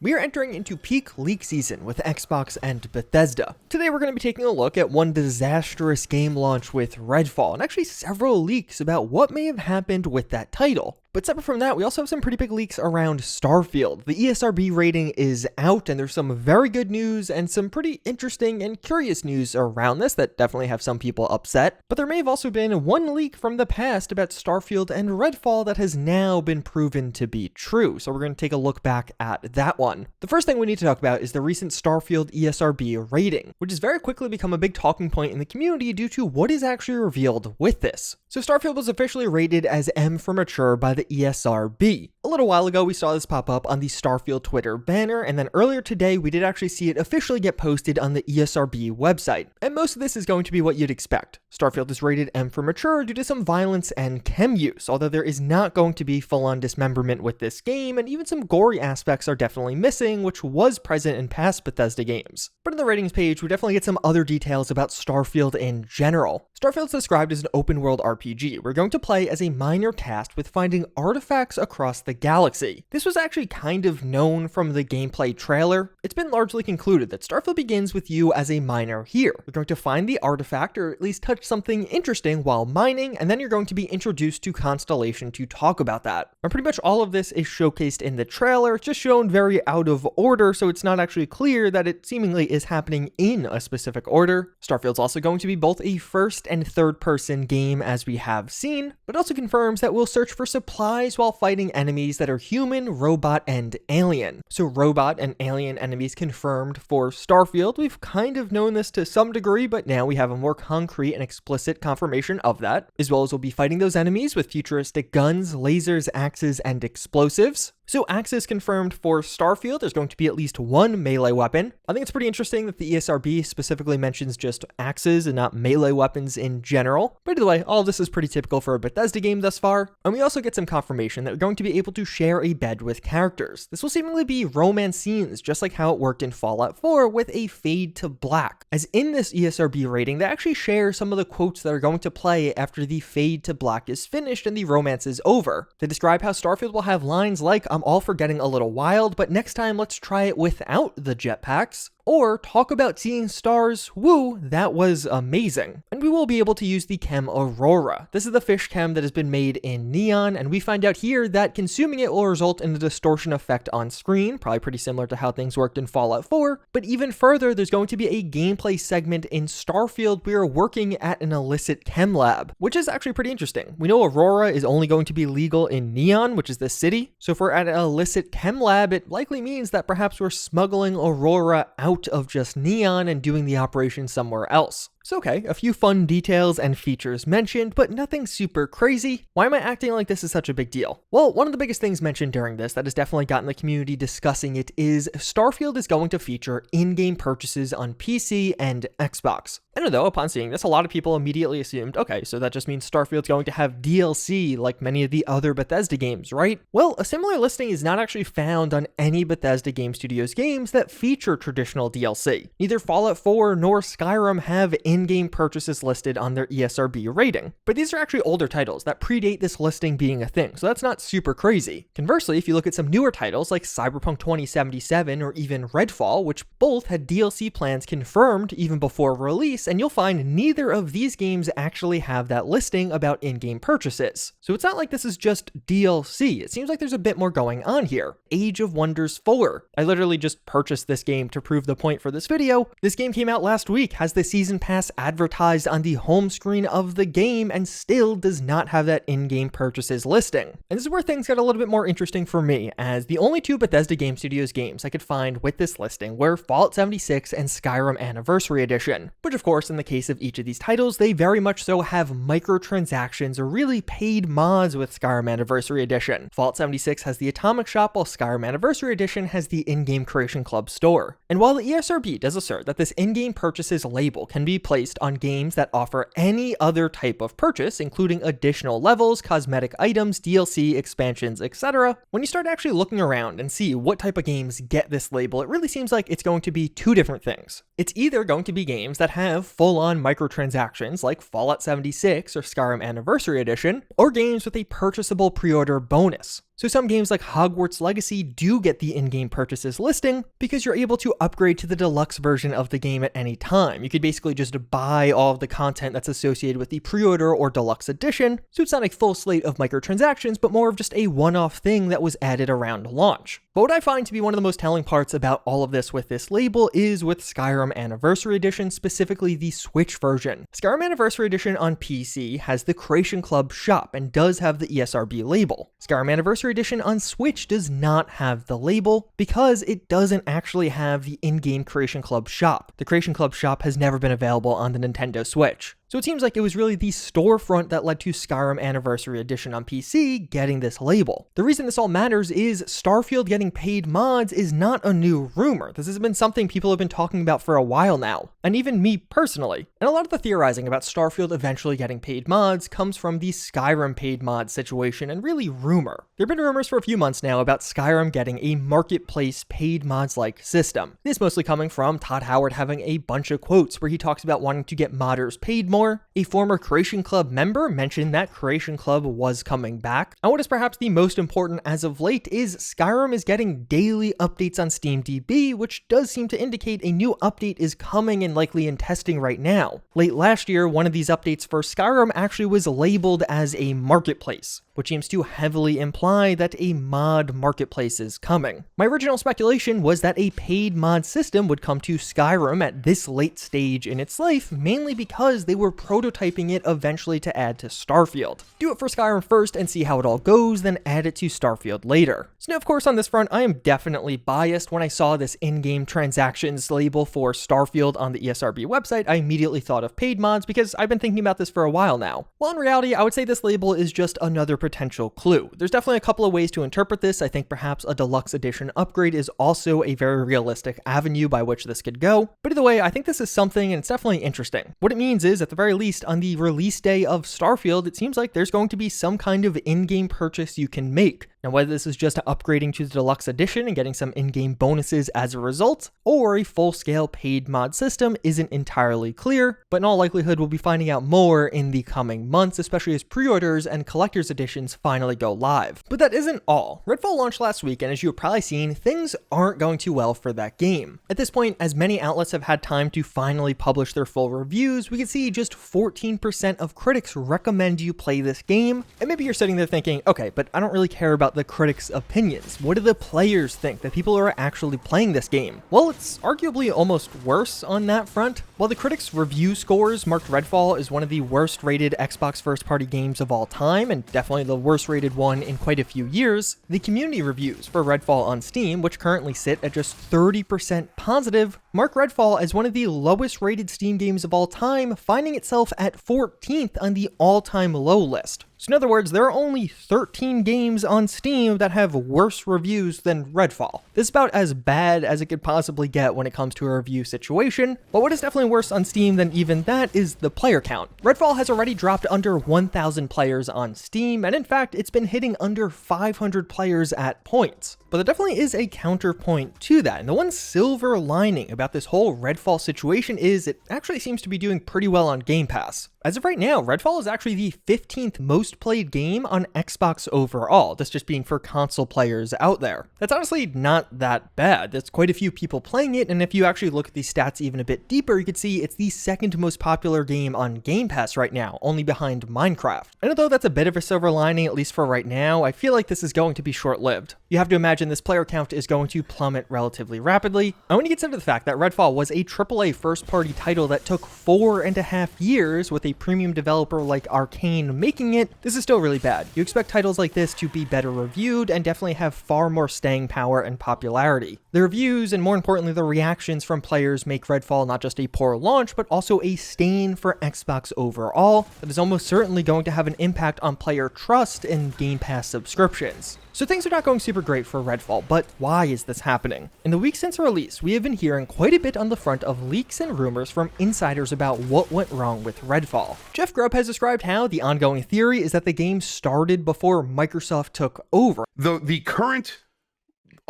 We are entering into peak leak season with Xbox and Bethesda. Today we're going to be taking a look at one disastrous game launch with Redfall, and actually several leaks about what may have happened with that title. But separate from that, we also have some pretty big leaks around Starfield. The ESRB rating is out, and there's some very good news and some pretty interesting and curious news around this that definitely have some people upset. But there may have also been one leak from the past about Starfield and Redfall that has now been proven to be true. So we're going to take a look back at that one. The first thing we need to talk about is the recent Starfield ESRB rating, which has very quickly become a big talking point in the community due to what is actually revealed with this. So Starfield was officially rated as M for mature by the ESRB. A little while ago, we saw this pop up on the Starfield Twitter banner, and then earlier today, we did actually see it officially get posted on the ESRB website. And most of this is going to be what you'd expect. Starfield is rated M for mature due to some violence and chem use, although there is not going to be full-on dismemberment with this game, and even some gory aspects are definitely missing, which was present in past Bethesda games. But in the ratings page, we definitely get some other details about Starfield in general. Starfield's described as an open-world RPG. We're going to play as a miner tasked with finding artifacts across the galaxy. This was actually kind of known from the gameplay trailer. It's been largely concluded that Starfield begins with you as a miner here. You're going to find the artifact, or at least touch something interesting while mining, and then you're going to be introduced to Constellation to talk about that. And pretty much all of this is showcased in the trailer. It's just shown very out of order, so it's not actually clear that it seemingly is happening in a specific order. Starfield's also going to be both a first and third person game, as we have seen, but also confirms that we'll search for supplies while fighting enemies that are human, robot, and alien. So robot and alien enemies confirmed for Starfield. We've kind of known this to some degree, but now we have a more concrete and explicit confirmation of that, as well as we'll be fighting those enemies with futuristic guns, lasers, axes, and explosives. So axes confirmed for Starfield. There's going to be at least one melee weapon. I think it's pretty interesting that the ESRB specifically mentions just axes and not melee weapons in general. But either way, all of this is pretty typical for a Bethesda game thus far. And we also get some confirmation that we're going to be able to share a bed with characters. This will seemingly be romance scenes, just like how it worked in Fallout 4 with a fade to black. As in this ESRB rating, they actually share some of the quotes that are going to play after the fade to black is finished and the romance is over. They describe how Starfield will have lines like, "I'm all for getting a little wild, but next time let's try it without the jetpacks." Or talk about seeing stars, woo, that was amazing. And we will be able to use the chem Aurora. This is the fish chem that has been made in Neon, and we find out here that consuming it will result in a distortion effect on screen, probably pretty similar to how things worked in Fallout 4. But even further, there's going to be a gameplay segment in Starfield. We are working at an illicit chem lab, which is actually pretty interesting. We know Aurora is only going to be legal in Neon, which is the city. So if we're at an illicit chem lab, it likely means that perhaps we're smuggling Aurora out of just Neon and doing the operation somewhere else. So okay, a few fun details and features mentioned, but nothing super crazy. Why am I acting like this is such a big deal? Well, one of the biggest things mentioned during this that has definitely gotten the community discussing it is Starfield is going to feature in-game purchases on PC and Xbox. I know though, upon seeing this, a lot of people immediately assumed, okay, so that just means Starfield's going to have DLC like many of the other Bethesda games, right? Well, a similar listing is not actually found on any Bethesda Game Studios games that feature traditional DLC. Neither Fallout 4 nor Skyrim have in-game purchases listed on their ESRB rating. But these are actually older titles that predate this listing being a thing, so that's not super crazy. Conversely, if you look at some newer titles like Cyberpunk 2077 or even Redfall, which both had DLC plans confirmed even before release, and you'll find neither of these games actually have that listing about in-game purchases. So it's not like this is just DLC. It seems like there's a bit more going on here. Age of Wonders 4. I literally just purchased this game to prove the point for this video. This game came out last week, has the season pass advertised on the home screen of the game, and still does not have that in-game purchases listing. And this is where things got a little bit more interesting for me, as the only two Bethesda Game Studios games I could find with this listing were Fallout 76 and Skyrim Anniversary Edition, which of course in the case of each of these titles, they very much so have microtransactions or really paid mods with Skyrim Anniversary Edition. Fallout 76 has the Atomic Shop, while Skyrim Anniversary Edition has the in-game Creation Club store. And while the ESRB does assert that this in-game purchases label can be placed on games that offer any other type of purchase, including additional levels, cosmetic items, DLC, expansions, etc., when you start actually looking around and see what type of games get this label, it really seems like it's going to be two different things. It's either going to be games that have full-on microtransactions like Fallout 76 or Skyrim Anniversary Edition, or games with a purchasable pre-order bonus. So some games like Hogwarts Legacy do get the in-game purchases listing because you're able to upgrade to the deluxe version of the game at any time. You could basically just buy all of the content that's associated with the pre-order or deluxe edition, so it's not a full slate of microtransactions, but more of just a one-off thing that was added around launch. But what I find to be one of the most telling parts about all of this with this label is with Skyrim Anniversary Edition, specifically the Switch version. Skyrim Anniversary Edition on PC has the Creation Club shop and does have the ESRB label. Skyrim Anniversary Edition on Switch does not have the label because it doesn't actually have the in-game Creation Club shop. The Creation Club shop has never been available on the Nintendo Switch. So it seems like it was really the storefront that led to Skyrim Anniversary Edition on PC getting this label. The reason this all matters is Starfield getting paid mods is not a new rumor. This has been something people have been talking about for a while now, and even me personally. And a lot of the theorizing about Starfield eventually getting paid mods comes from the Skyrim paid mod situation and really rumor. There have been rumors for a few months now about Skyrim getting a marketplace paid mods-like system. This mostly coming from Todd Howard having a bunch of quotes where he talks about wanting to get modders paid more. A former Creation Club member mentioned that Creation Club was coming back. And what is perhaps the most important as of late is Skyrim is getting daily updates on SteamDB, which does seem to indicate a new update is coming and likely in testing right now. Late last year, one of these updates for Skyrim actually was labeled as a marketplace, which seems to heavily imply that a mod marketplace is coming. My original speculation was that a paid mod system would come to Skyrim at this late stage in its life, mainly because they were prototyping it eventually to add to Starfield. Do it for Skyrim first and see how it all goes, then add it to Starfield later. So now, of course, on this front, I am definitely biased. When I saw this in-game transactions label for Starfield on the ESRB website, I immediately thought of paid mods because I've been thinking about this for a while now. Well, in reality, I would say this label is just another potential clue. There's definitely a couple of ways to interpret this. I think perhaps a deluxe edition upgrade is also a very realistic avenue by which this could go. But either way, I think this is something and it's definitely interesting. What it means is, at the very least, on the release day of Starfield, it seems like there's going to be some kind of in-game purchase you can make. Now, whether this is just upgrading to the deluxe edition and getting some in-game bonuses as a result, or a full-scale paid mod system isn't entirely clear, but in all likelihood we'll be finding out more in the coming months, especially as pre-orders and collector's editions finally go live. But that isn't all. Redfall launched last week, and as you have probably seen, things aren't going too well for that game. At this point, as many outlets have had time to finally publish their full reviews, we can see just 14% of critics recommend you play this game. And maybe you're sitting there thinking, okay, but I don't really care about the critics' opinions. What do the players think, the people who are actually playing this game? Well, it's arguably almost worse on that front. While the critics' review scores marked Redfall as one of the worst rated Xbox first-party games of all time, and definitely the worst rated one in quite a few years, the community reviews for Redfall on Steam, which currently sit at just 30% positive, mark Redfall as one of the lowest rated Steam games of all time, finding itself at 14th on the all-time low list. So in other words, there are only 13 games on Steam that have worse reviews than Redfall. This is about as bad as it could possibly get when it comes to a review situation, but what is definitely worse on Steam than even that is the player count. Redfall has already dropped under 1,000 players on Steam, and in fact, it's been hitting under 500 players at points. But there definitely is a counterpoint to that, and the one silver lining about this whole Redfall situation is it actually seems to be doing pretty well on Game Pass. As of right now, Redfall is actually the 15th most played game on Xbox overall, this just being for console players out there. That's honestly not that bad. There's quite a few people playing it, and if you actually look at these stats even a bit deeper, you can see it's the second most popular game on Game Pass right now, only behind Minecraft. And although that's a bit of a silver lining, at least for right now, I feel like this is going to be short-lived. You have to imagine this player count is going to plummet relatively rapidly. And when you consider the fact that Redfall was a AAA first-party title that took 4.5 years with a premium developer like Arcane making it, this is still really bad. You expect titles like this to be better reviewed and definitely have far more staying power and popularity. The reviews and more importantly the reactions from players make Redfall not just a poor launch but also a stain for Xbox overall that is almost certainly going to have an impact on player trust in Game Pass subscriptions. So things are not going super great for Redfall, but why is this happening? In the weeks since release, we have been hearing quite a bit on the front of leaks and rumors from insiders about what went wrong with Redfall. Jeff Grubb has described how the ongoing theory is that the game started before Microsoft took over. The current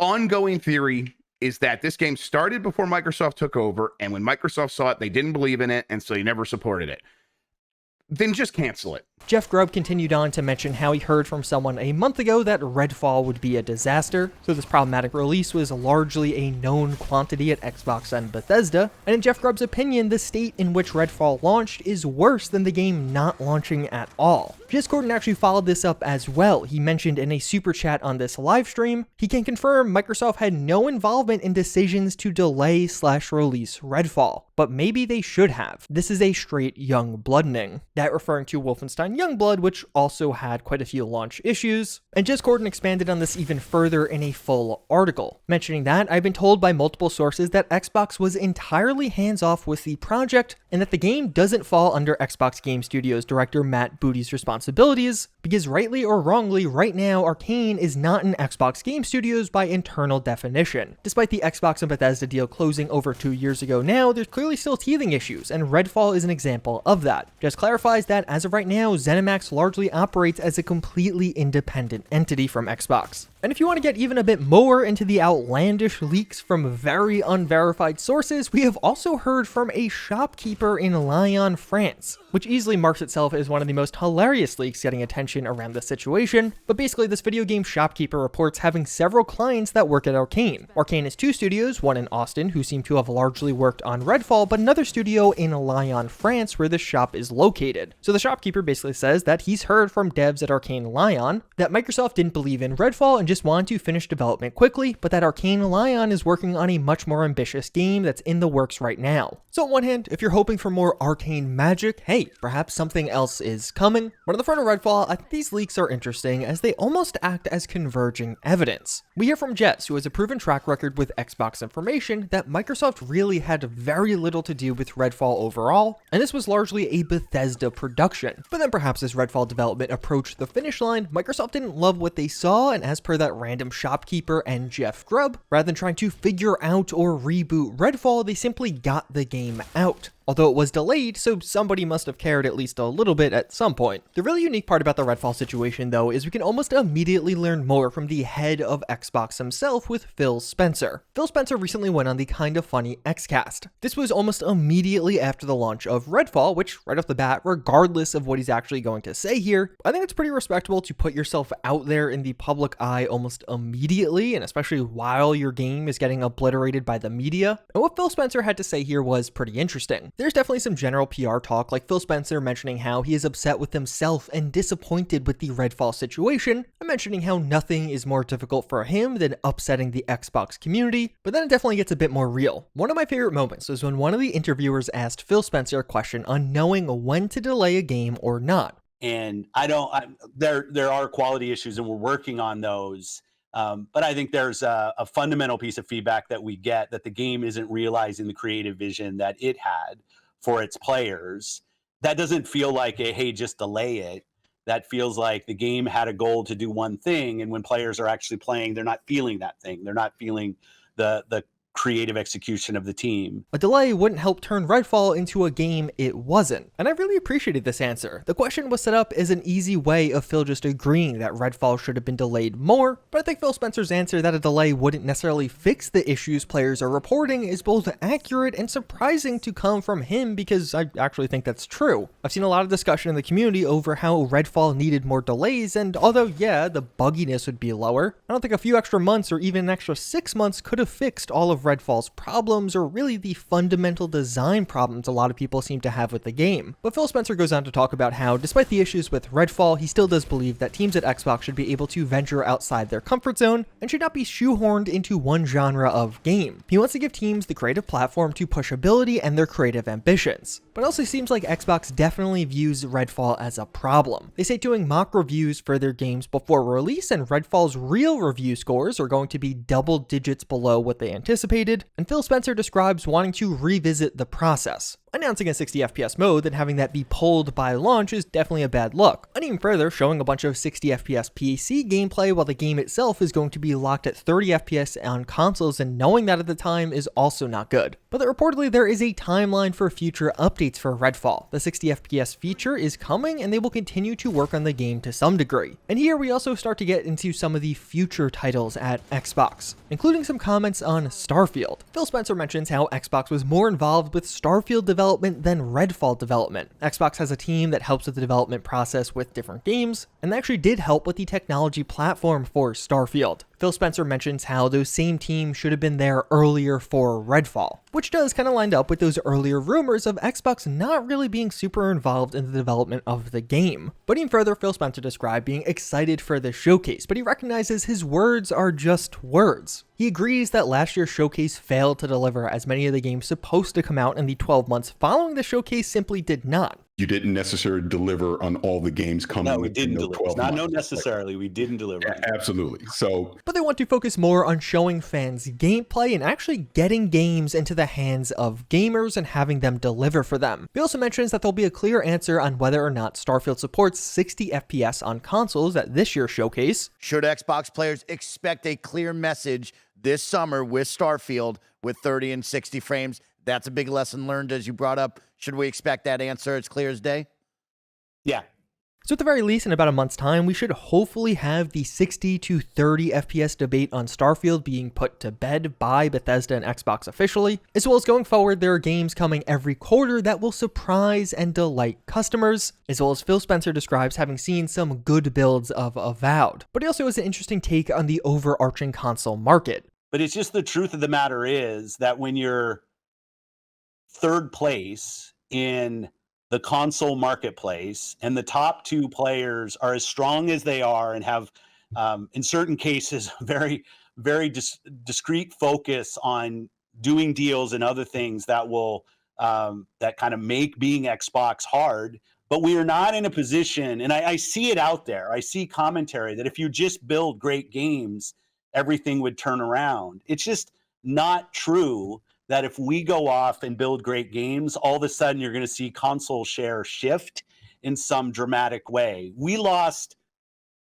ongoing theory is that this game started before Microsoft took over, and when Microsoft saw it, they didn't believe in it, and so they never supported it. Then just cancel it. Jeff Grubb continued on to mention how he heard from someone a month ago that Redfall would be a disaster, so this problematic release was largely a known quantity at Xbox and Bethesda, and in Jeff Grubb's opinion, the state in which Redfall launched is worse than the game not launching at all. Jez Corden actually followed this up as well. He mentioned in a super chat on this live stream, he can confirm Microsoft had no involvement in decisions to delay/release Redfall, but maybe they should have. This is a straight young bloodening. That referring to Wolfenstein Youngblood, which also had quite a few launch issues. And Jez Corden expanded on this even further in a full article, mentioning that I've been told by multiple sources that Xbox was entirely hands-off with the project and that the game doesn't fall under Xbox Game Studios director Matt Booty's responsibilities, because rightly or wrongly, right now Arcane is not in Xbox Game Studios by internal definition. Despite the Xbox and Bethesda deal closing over 2 years ago now, there's clearly still teething issues, and Redfall is an example of that. Just clarifies that as of right now, ZeniMax largely operates as a completely independent entity from Xbox. And if you want to get even a bit more into the outlandish leaks from very unverified sources, we have also heard from a shopkeeper in Lyon, France, which easily marks itself as one of the most hilarious leaks getting attention around this situation. But basically, this video game shopkeeper reports having several clients that work at Arcane. Arcane has 2 studios, one in Austin, who seem to have largely worked on Redfall, but another studio in Lyon, France, where the shop is located. So the shopkeeper basically says that he's heard from devs at Arcane Lyon that Microsoft didn't believe in Redfall and just wanted to finish development quickly, but that Arcane Lyon is working on a much more ambitious game that's in the works right now. So on one hand, if you're hoping for more Arcane magic, hey, perhaps something else is coming. But on the front of Redfall, I think these leaks are interesting as they almost act as converging evidence. We hear from Jez, who has a proven track record with Xbox information, that Microsoft really had very little to do with Redfall overall, and this was largely a Bethesda production. But then perhaps as Redfall development approached the finish line, Microsoft didn't love what they saw, and as per that random shopkeeper and Jeff Grubb, rather than trying to figure out or reboot Redfall, they simply got the game out. Although it was delayed, so somebody must have cared at least a little bit at some point. The really unique part about the Redfall situation, though, is we can almost immediately learn more from the head of Xbox himself with Phil Spencer. Phil Spencer recently went on the Kinda Funny Xcast. This was almost immediately after the launch of Redfall, which, right off the bat, regardless of what he's actually going to say here, I think it's pretty respectable to put yourself out there in the public eye almost immediately, and especially while your game is getting obliterated by the media. And what Phil Spencer had to say here was pretty interesting. There's definitely some general PR talk, like Phil Spencer mentioning how he is upset with himself and disappointed with the Redfall situation, and mentioning how nothing is more difficult for him than upsetting the Xbox community, but then it definitely gets a bit more real. One of my favorite moments was when one of the interviewers asked Phil Spencer a question on knowing when to delay a game or not. And there are quality issues and we're working on those. But I think there's a fundamental piece of feedback that we get that the game isn't realizing the creative vision that it had for its players. That doesn't feel like a, hey, just delay it. That feels like the game had a goal to do one thing. And when players are actually playing, they're not feeling that thing. They're not feeling the creative execution of the team. A delay wouldn't help turn Redfall into a game it wasn't. And I really appreciated this answer. The question was set up as an easy way of Phil just agreeing that Redfall should have been delayed more, but I think Phil Spencer's answer that a delay wouldn't necessarily fix the issues players are reporting is both accurate and surprising to come from him, because I actually think that's true. I've seen a lot of discussion in the community over how Redfall needed more delays, and although yeah, the bugginess would be lower, I don't think a few extra months or even an extra 6 months could have fixed all of Redfall's problems, or really the fundamental design problems a lot of people seem to have with the game. But Phil Spencer goes on to talk about how, despite the issues with Redfall, he still does believe that teams at Xbox should be able to venture outside their comfort zone and should not be shoehorned into one genre of game. He wants to give teams the creative platform to push ability and their creative ambitions. But it also seems like Xbox definitely views Redfall as a problem. They say doing mock reviews for their games before release, and Redfall's real review scores are going to be double digits below what they anticipated, and Phil Spencer describes wanting to revisit the process. Announcing a 60 FPS mode and having that be pulled by launch is definitely a bad look. And even further, showing a bunch of 60 FPS PC gameplay while the game itself is going to be locked at 30 FPS on consoles, and knowing that at the time is also not good. But reportedly there is a timeline for future updates for Redfall. The 60 FPS feature is coming, and they will continue to work on the game to some degree. And here we also start to get into some of the future titles at Xbox, including some comments on Starfield. Phil Spencer mentions how Xbox was more involved with Starfield development development than Redfall development. Xbox has a team that helps with the development process with different games, and they actually did help with the technology platform for Starfield. Phil Spencer mentions how those same teams should have been there earlier for Redfall, which does kind of line up with those earlier rumors of Xbox not really being super involved in the development of the game. But even further, Phil Spencer described being excited for the showcase, but he recognizes his words are just words. He agrees that last year's showcase failed to deliver as many of the games supposed to come out in the 12 months following the showcase simply did not. You didn't necessarily deliver on all the games coming. No, we didn't deliver. 12 Not months. necessarily. We didn't deliver. Absolutely. So, but they want to focus more on showing fans gameplay and actually getting games into the hands of gamers and having them deliver for them. He also mentions that there'll be a clear answer on whether or not Starfield supports 60 FPS on consoles at this year's showcase. Should Xbox players expect a clear message this summer with Starfield with 30 and 60 frames? That's a big lesson learned, as you brought up. Should we expect that answer? It's clear as day? Yeah. So at the very least, in about a month's time, we should hopefully have the 60 to 30 FPS debate on Starfield being put to bed by Bethesda and Xbox officially. As well as going forward, there are games coming every quarter that will surprise and delight customers, as well as Phil Spencer describes having seen some good builds of Avowed. But he also has an interesting take on the overarching console market. But it's just the truth of the matter is that when you're third place in the console marketplace and the top two players are as strong as they are and have in certain cases very discrete focus on doing deals and other things that will that kind of make being Xbox hard, but we are not in a position, and I see it out there, I see commentary that if you just build great games everything would turn around. It's just not true that if we go off and build great games, all of a sudden you're going to see console share shift in some dramatic way. We lost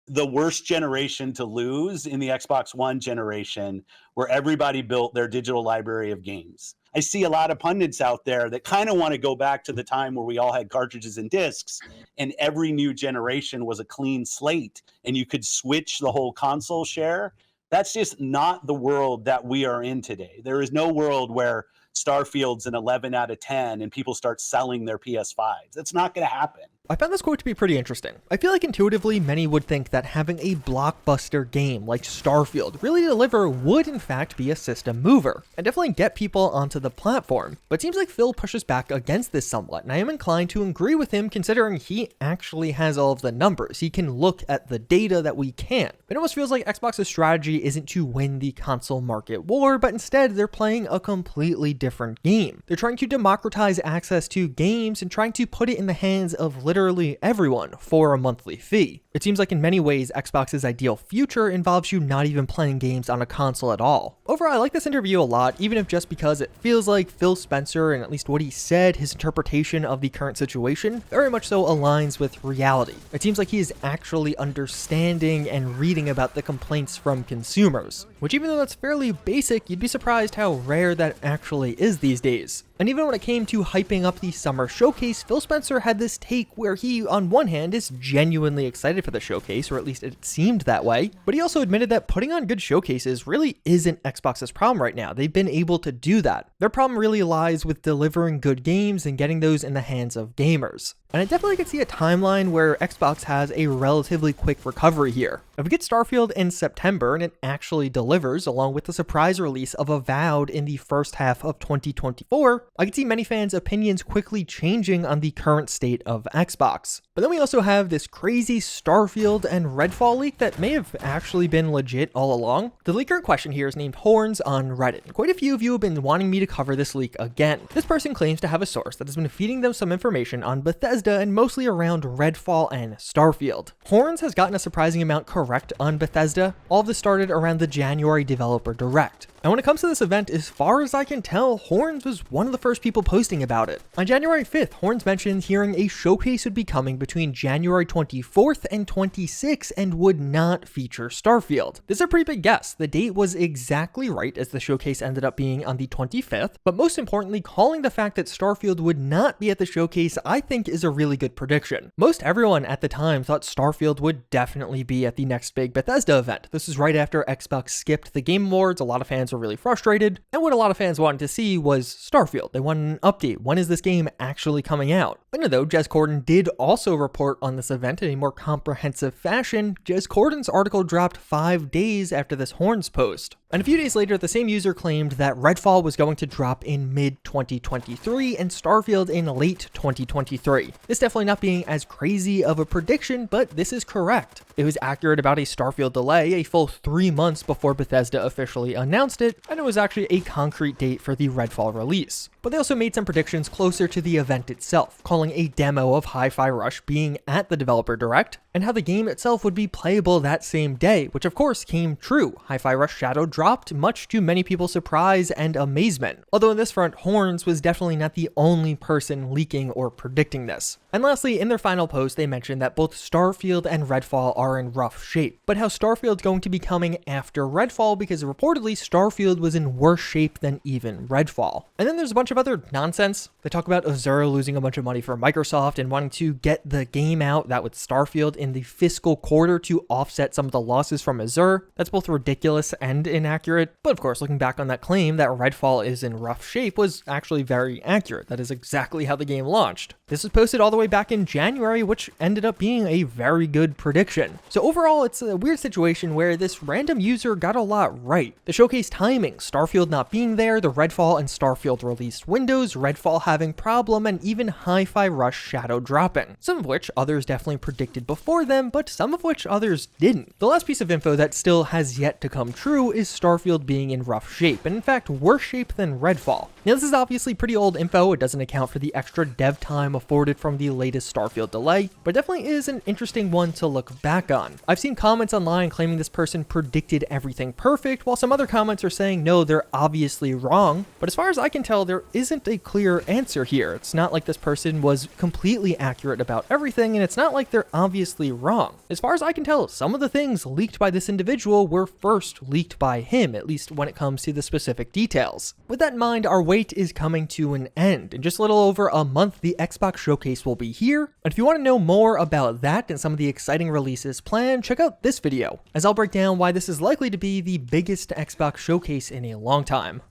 the worst generation to lose in the Xbox One generation, where everybody built their digital library of games. I see a lot of pundits out there that kind of want to go back to the time where we all had cartridges and discs and every new generation was a clean slate and you could switch the whole console share. That's just not the world that we are in today. There is no world where Starfield's an 11 out of 10 and people start selling their PS5s. That's not going to happen. I found this quote to be pretty interesting. I feel like intuitively many would think that having a blockbuster game like Starfield really deliver would in fact be a system mover, and definitely get people onto the platform. But it seems like Phil pushes back against this somewhat, and I am inclined to agree with him considering he actually has all of the numbers. He can look at the data that we can't. It almost feels like Xbox's strategy isn't to win the console market war, but instead they're playing a completely different game. They're trying to democratize access to games and trying to put it in the hands of literally everyone for a monthly fee. It seems like in many ways Xbox's ideal future involves you not even playing games on a console at all. Overall, I like this interview a lot, even if just because it feels like Phil Spencer, and at least what he said, his interpretation of the current situation, very much so aligns with reality. It seems like he is actually understanding and reading about the complaints from consumers, which even though that's fairly basic, you'd be surprised how rare that actually is these days. And even when it came to hyping up the summer showcase, Phil Spencer had this take where he, on one hand, is genuinely excited for the showcase, or at least it seemed that way, but he also admitted that putting on good showcases really isn't Xbox's problem right now. They've been able to do that. Their problem really lies with delivering good games and getting those in the hands of gamers. And I definitely could see a timeline where Xbox has a relatively quick recovery here. If we get Starfield in September and it actually delivers, along with the surprise release of Avowed in the first half of 2024, I could see many fans' opinions quickly changing on the current state of Xbox. But then we also have this crazy Starfield and Redfall leak that may have actually been legit all along. The leaker in question here is named Whornz on Reddit. Quite a few of you have been wanting me to cover this leak again. This person claims to have a source that has been feeding them some information on Bethesda and mostly around Redfall and Starfield. Whornz has gotten a surprising amount correct on Bethesda. All of this started around the January Developer Direct. And when it comes to this event, as far as I can tell, Whornz was one of the first people posting about it. On January 5th, Whornz mentioned hearing a showcase would be coming between January 24th and 26th and would not feature Starfield. This is a pretty big guess. The date was exactly right, as the showcase ended up being on the 25th, but most importantly, calling the fact that Starfield would not be at the showcase I think is a really good prediction. Most everyone at the time thought Starfield would definitely be at the next big Bethesda event. This is right after Xbox skipped the Game Awards. A lot of fans fans were really frustrated, and what a lot of fans wanted to see was Starfield. They wanted an update. When is this game actually coming out? But though Jez Corden did also report on this event in a more comprehensive fashion, Jez Corden's article dropped 5 days after this Whornz post. And a few days later, the same user claimed that Redfall was going to drop in mid-2023 and Starfield in late 2023. This definitely not being as crazy of a prediction, but this is correct. It was accurate about a Starfield delay a full 3 months before Bethesda officially announced it, and it was actually a concrete date for the Redfall release. But they also made some predictions closer to the event itself, calling a demo of Hi-Fi Rush being at the developer direct, and how the game itself would be playable that same day, which of course came true. Hi-Fi Rush Shadow dropped, much to many people's surprise and amazement. Although on this front, Whornz was definitely not the only person leaking or predicting this. And lastly, in their final post, they mentioned that both Starfield and Redfall are in rough shape, but how Starfield's going to be coming after Redfall because reportedly Starfield was in worse shape than even Redfall. And then there's a bunch of other nonsense. They talk about Azure losing a bunch of money for Microsoft and wanting to get the game out that with Starfield in the fiscal quarter to offset some of the losses from Azure. That's both ridiculous and inaccurate. But of course, looking back on that claim that Redfall is in rough shape was actually very accurate. That is exactly how the game launched. This was posted all the way back in January, which ended up being a very good prediction. So overall, it's a weird situation where this random user got a lot right. The showcase timing, Starfield not being there, the Redfall and Starfield release windows, Redfall having problem, and even Hi-Fi Rush Shadow dropping. Some of which others definitely predicted before them, but some of which others didn't. The last piece of info that still has yet to come true is Starfield being in rough shape, and in fact worse shape than Redfall. Now this is obviously pretty old info, it doesn't account for the extra dev time afforded from the latest Starfield delay, but definitely is an interesting one to look back on. I've seen comments online claiming this person predicted everything perfect, while some other comments are saying no, they're obviously wrong, but as far as I can tell, there isn't a clear answer here. It's not like this person was completely accurate about everything, and it's not like they're obviously wrong. As far as I can tell, some of the things leaked by this individual were first leaked by him, at least when it comes to the specific details. With that in mind, our wait is coming to an end. In just a little over a month, the Xbox Showcase will be here, and if you want to know more about that and some of the exciting releases planned, check out this video, as I'll break down why this is likely to be the biggest Xbox Showcase in a long time.